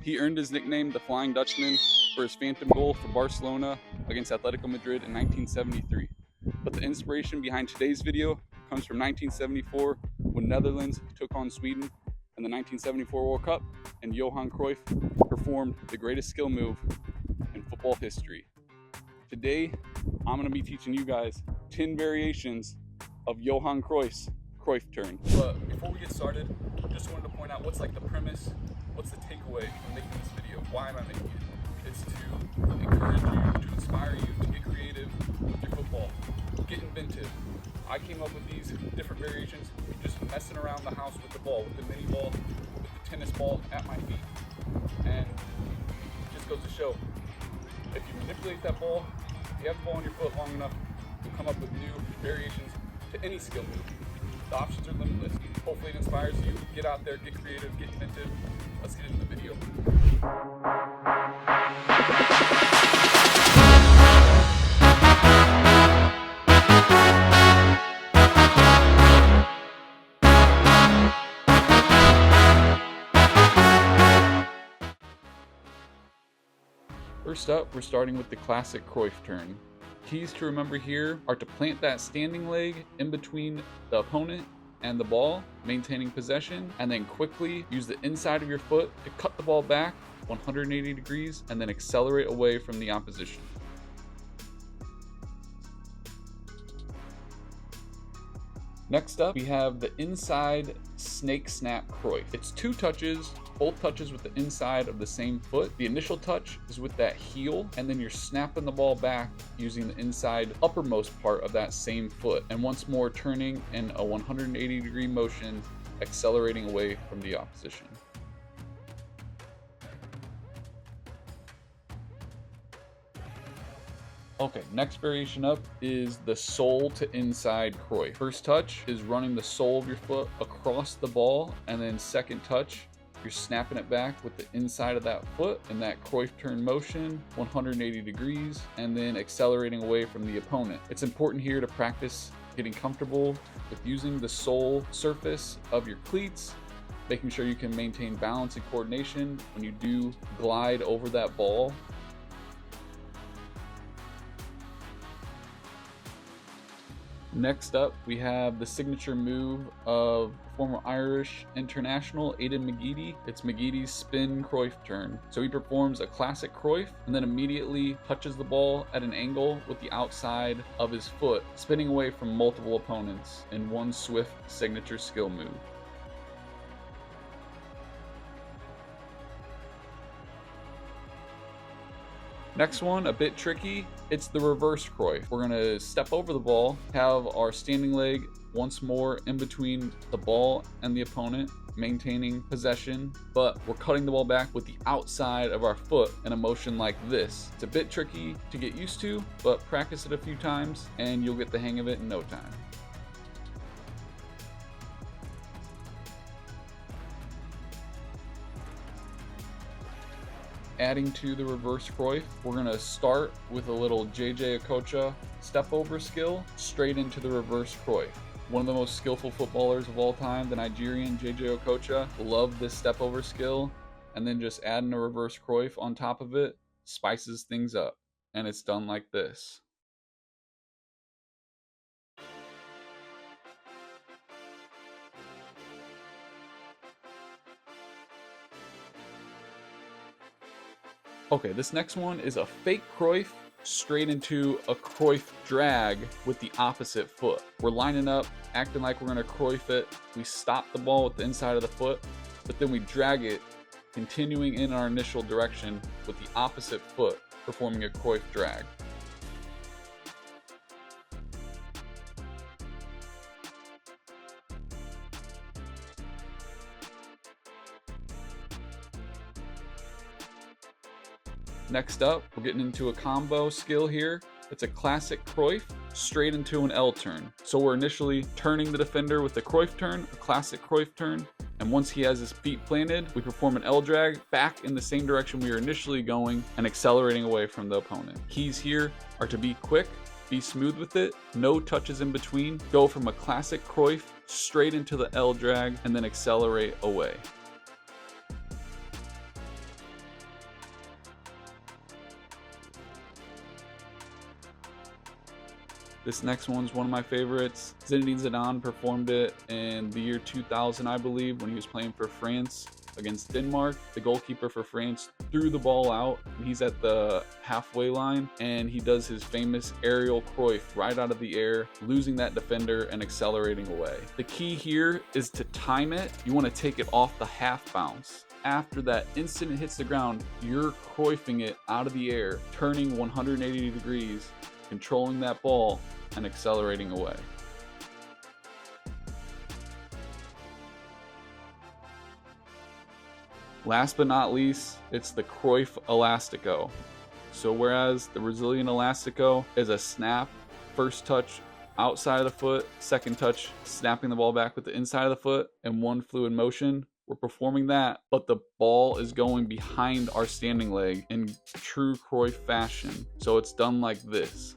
He earned his nickname the Flying Dutchman for his phantom goal for Barcelona against Atletico Madrid in 1973. But the inspiration behind today's video comes from 1974 when Netherlands took on Sweden in the 1974 World Cup, and Johan Cruyff performed the greatest skill move in football history. Today, I'm going to be teaching you guys 10 variations of Johan Cruyff's Cruyff turn. But before we get started, just wanted to point out what's like the premise, what's the takeaway from making this video, why am I making it? It's to encourage you, to inspire you to get creative with your football, get inventive. I came up with these different variations just messing around the house with the ball, with the mini ball, with the tennis ball at my feet. And it just goes to show, if you manipulate that ball, if you have the ball on your foot long enough, you'll come up with new variations to any skill move. The options are limitless. Hopefully it inspires you. Get out there, get creative, get inventive. Let's get into the video. First up, we're starting with the classic Cruyff turn. Keys to remember here are to plant that standing leg in between the opponent and the ball, maintaining possession, and then quickly use the inside of your foot to cut the ball back 180 degrees and then accelerate away from the opposition. Next up, we have the inside snake snap Cruyff. It's two touches, both touches with the inside of the same foot. The initial touch is with that heel, and then you're snapping the ball back using the inside uppermost part of that same foot. And once more turning in a 180 degree motion, accelerating away from the opposition. Okay, next variation up is the sole to inside Cruyff. First touch is running the sole of your foot across the ball, and then second touch, you're snapping it back with the inside of that foot in that Cruyff turn motion, 180 degrees, and then accelerating away from the opponent. It's important here to practice getting comfortable with using the sole surface of your cleats, making sure you can maintain balance and coordination when you do glide over that ball. Next up, we have the signature move of former Irish international Aidan McGeady. It's McGeady's spin Cruyff turn. So he performs a classic Cruyff and then immediately touches the ball at an angle with the outside of his foot, spinning away from multiple opponents in one swift signature skill move. Next one, a bit tricky, it's the reverse Cruyff. We're gonna step over the ball, have our standing leg once more in between the ball and the opponent, maintaining possession, but we're cutting the ball back with the outside of our foot in a motion like this. It's a bit tricky to get used to, but practice it a few times and you'll get the hang of it in no time. Adding to the reverse Cruyff, we're going to start with a little Okocha Stepover skill straight into the reverse Cruyff. One of the most skillful footballers of all time, the Nigerian Okocha, loved this Stepover skill, and then just adding a reverse Cruyff on top of it spices things up, and it's done like this. Okay, this next one is a fake Cruyff straight into a Cruyff drag with the opposite foot. We're lining up, acting like we're gonna Cruyff it. We stop the ball with the inside of the foot, but then we drag it, continuing in our initial direction with the opposite foot, performing a Cruyff drag. Next up, we're getting into a combo skill here. It's a classic Cruyff straight into an L turn. So we're initially turning the defender with the Cruyff turn, a classic Cruyff turn, and once he has his feet planted, we perform an L drag back in the same direction we were initially going and accelerating away from the opponent. Keys here are to be quick, be smooth with it, no touches in between, go from a classic Cruyff straight into the L drag, and then accelerate away. This next one's one of my favorites. Zinedine Zidane performed it in the year 2000, I believe, when he was playing for France against Denmark. The goalkeeper for France threw the ball out. He's at the halfway line, and he does his famous aerial Cruyff right out of the air, losing that defender and accelerating away. The key here is to time it. You want to take it off the half bounce. After that instant it hits the ground, you're Cruyffing it out of the air, turning 180 degrees, controlling that ball, and accelerating away. Last but not least, it's the Cruyff Elastico. So whereas the Brazilian Elastico is a snap, first touch outside of the foot, second touch snapping the ball back with the inside of the foot, and one fluid motion, we're performing that, but the ball is going behind our standing leg in true Cruyff fashion. So it's done like this.